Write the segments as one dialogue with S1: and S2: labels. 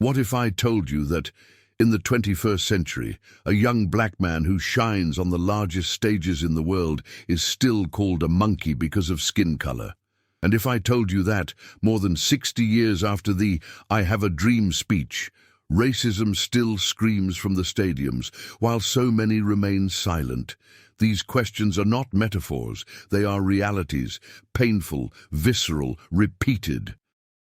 S1: What if I told you that, in the 21st century, a young black man who shines on the largest stages in the world is still called a monkey because of skin color? And if I told you that, more than 60 years after the "I Have a Dream" speech, racism still screams from the stadiums, while so many remain silent? These questions are not metaphors, they are realities, painful, visceral, repeated.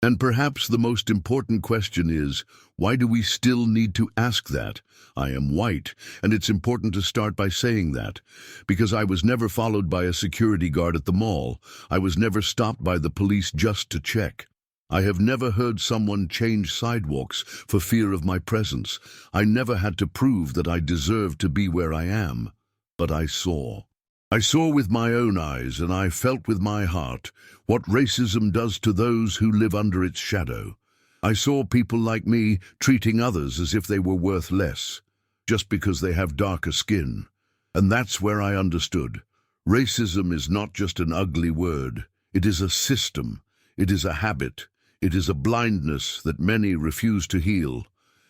S1: And perhaps the most important question is, why do we still need to ask that? I am white, and it's important to start by saying that. Because I was never followed by a security guard at the mall. I was never stopped by the police just to check. I have never heard someone change sidewalks for fear of my presence. I never had to prove that I deserved to be where I am. But I saw. I saw with my own eyes, and I felt with my heart what racism does to those who live under its shadow. I saw people like me treating others as if they were worth less, just because they have darker skin. And that's where I understood. Racism is not just an ugly word. It is a system. It is a habit. It is a blindness that many refuse to heal.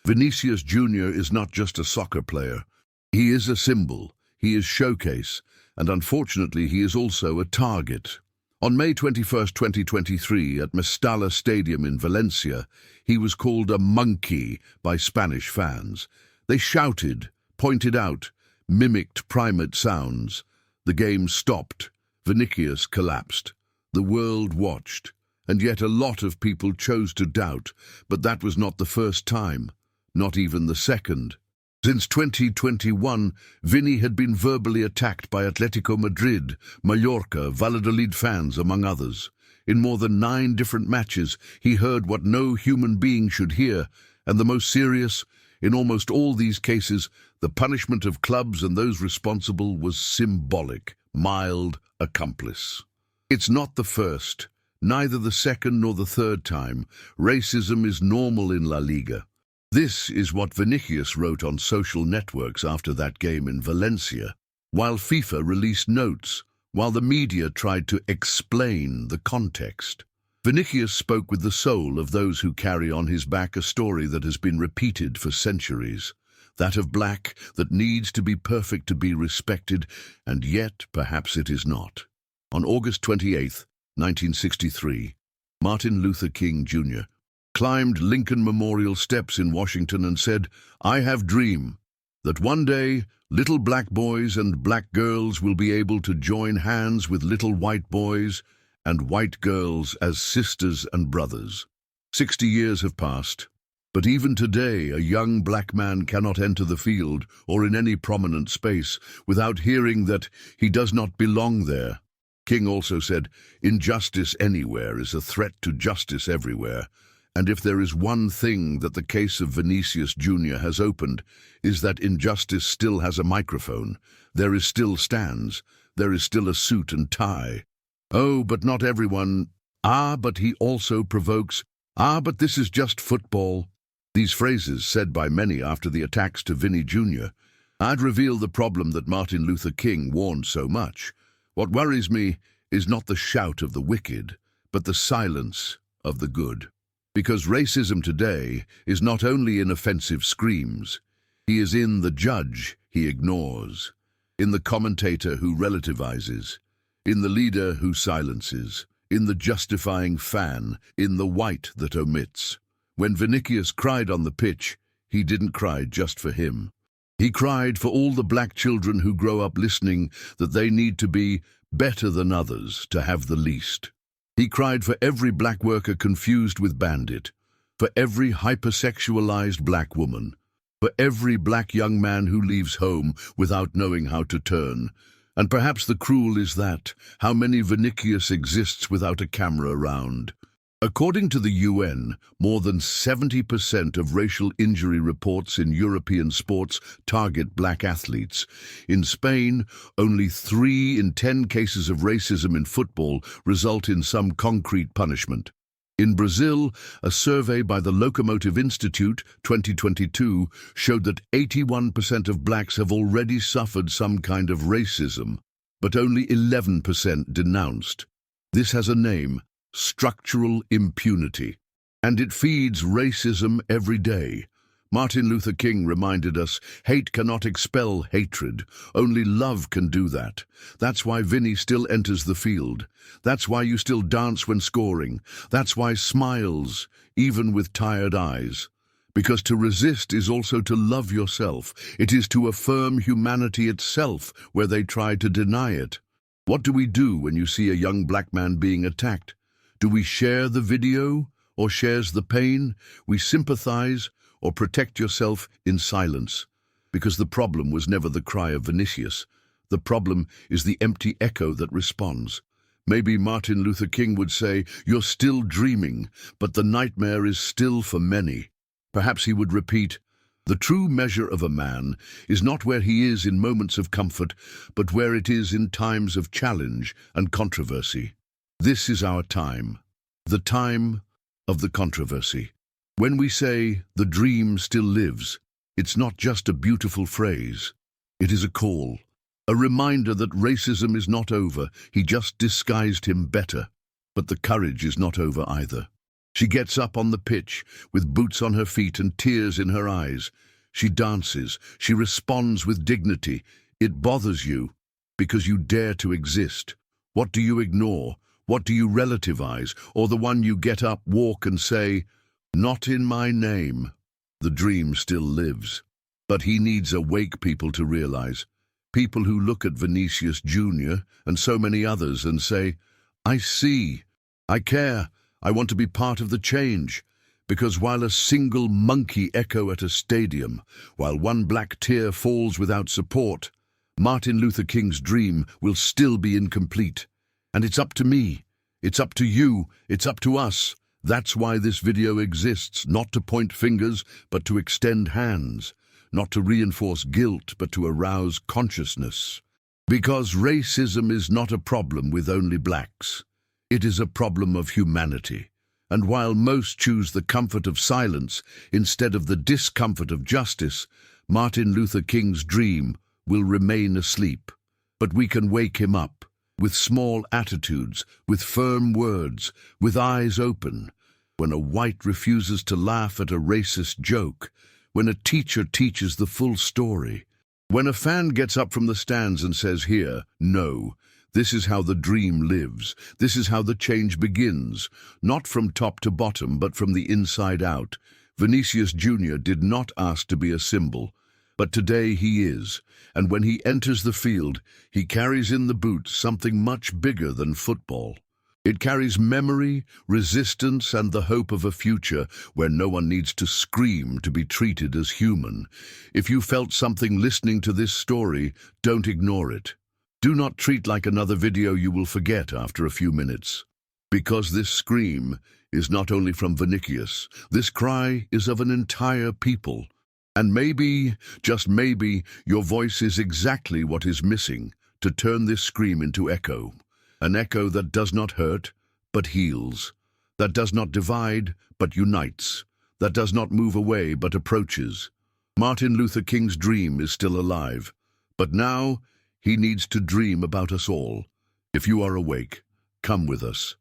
S1: Vinícius Júnior is not just a soccer player. He is a symbol. He is showcase. And unfortunately, he is also a target. On May 21, 2023, at Mestalla Stadium in Valencia, he was called a monkey by Spanish fans. They shouted, pointed out, mimicked primate sounds. The game stopped. Vinicius collapsed. The world watched. And yet a lot of people chose to doubt, but that was not the first time, not even the second. Since 2021, Vini had been verbally attacked by Atletico Madrid, Mallorca, Valladolid fans, among others. In more than 9 different matches, he heard what no human being should hear, and the most serious, in almost all these cases, the punishment of clubs and those responsible was symbolic, mild accomplice. It's not the first, neither the second nor the third time. Racism is normal in La Liga. This is what Vinicius wrote on social networks after that game in Valencia, while FIFA released notes, while the media tried to explain the context. Vinicius spoke with the soul of those who carry on his back a story that has been repeated for centuries, that of black that needs to be perfect to be respected, and yet perhaps it is not. On August 28, 1963, Martin Luther King Jr. climbed Lincoln Memorial steps in Washington and said, "I have dream that one day little black boys and black girls will be able to join hands with little white boys and white girls as sisters and brothers." 60 years have passed, but even today a young black man cannot enter the field or in any prominent space without hearing that he does not belong there. King also said, "Injustice anywhere is a threat to justice everywhere." And if there is one thing that the case of Vinícius Jr. has opened, is that injustice still has a microphone. There is still stands. There is still a suit and tie. "Oh, but not everyone. Ah, but he also provokes. Ah, but this is just football." These phrases, said by many after the attacks to Vini Jr., had revealed the problem that Martin Luther King warned so much. What worries me is not the shout of the wicked, but the silence of the good. Because racism today is not only in offensive screams, he is in the judge he ignores, in the commentator who relativizes, in the leader who silences, in the justifying fan, in the white that omits. When Vinicius cried on the pitch, he didn't cry just for him. He cried for all the black children who grow up listening that they need to be better than others to have the least. He cried for every black worker confused with bandit, for every hypersexualized black woman, for every black young man who leaves home without knowing how to turn. And perhaps the cruel is that, how many Vinicius exists without a camera around. According to the UN, more than 70% of racial injury reports in European sports target black athletes. In Spain, only 3 in 10 cases of racism in football result in some concrete punishment. In Brazil, a survey by the Locomotive Institute, 2022, showed that 81% of blacks have already suffered some kind of racism, but only 11% denounced. This has a name: structural impunity. And it feeds racism every day. Martin Luther King reminded us, hate cannot expel hatred. Only love can do that. That's why Vinny still enters the field. That's why you still dance when scoring. That's why smiles, even with tired eyes. Because to resist is also to love yourself. It is to affirm humanity itself where they try to deny it. What do we do when you see a young black man being attacked? Do we share the video or shares the pain? We sympathize or protect yourself in silence? Because the problem was never the cry of Vinicius. The problem is the empty echo that responds. Maybe Martin Luther King would say, "You're still dreaming, but the nightmare is still for many." Perhaps he would repeat, "The true measure of a man is not where he is in moments of comfort, but where it is in times of challenge and controversy." This is our time, the time of the controversy. When we say, "The dream still lives," it's not just a beautiful phrase. It is a call, a reminder that racism is not over. He just disguised him better. But the courage is not over either. She gets up on the pitch with boots on her feet and tears in her eyes. She dances. She responds with dignity. It bothers you because you dare to exist. What do you ignore? What do you relativize? Or the one you get up, walk and say, "Not in my name." The dream still lives. But he needs awake people to realize. People who look at Vinícius Jr. and so many others and say, "I see. I care. I want to be part of the change." Because while a single monkey echo at a stadium, while one black tear falls without support, Martin Luther King's dream will still be incomplete. And it's up to me. It's up to you. It's up to us. That's why this video exists, not to point fingers, but to extend hands, not to reinforce guilt, but to arouse consciousness. Because racism is not a problem with only blacks. It is a problem of humanity. And while most choose the comfort of silence instead of the discomfort of justice, Martin Luther King's dream will remain asleep. But we can wake him up. With small attitudes, with firm words, with eyes open. When a white refuses to laugh at a racist joke, when a teacher teaches the full story, when a fan gets up from the stands and says, "Here, no, this is how the dream lives, this is how the change begins," not from top to bottom, but from the inside out. Vinícius Jr. did not ask to be a symbol, but today he is. And when he enters the field, he carries in the boots something much bigger than football. It carries memory, resistance, and the hope of a future where no one needs to scream to be treated as human. If you felt something listening to this story, don't ignore it. Do not treat like another video you will forget after a few minutes. Because this scream is not only from Vinícius, this cry is of an entire people. And maybe, just maybe, your voice is exactly what is missing to turn this scream into echo. An echo that does not hurt, but heals. That does not divide, but unites. That does not move away, but approaches. Martin Luther King's dream is still alive. But now, he needs to dream about us all. If you are awake, come with us.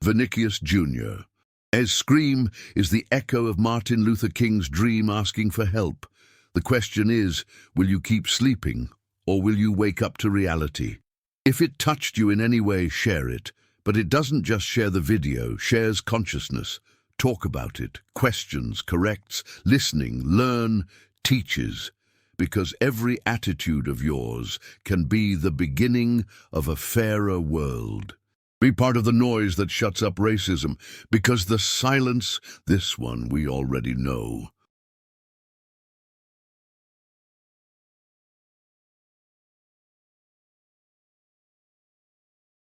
S1: Vinícius Jr. His scream is the echo of Martin Luther King's dream asking for help. The question is, will you keep sleeping, or will you wake up to reality? If it touched you in any way, share it. But it doesn't just share the video, shares consciousness. Talk about it, questions, corrects, listening, learn, teaches. Because every attitude of yours can be the beginning of a fairer world. Be part of the noise that shuts up racism, because the silence, this one we already know.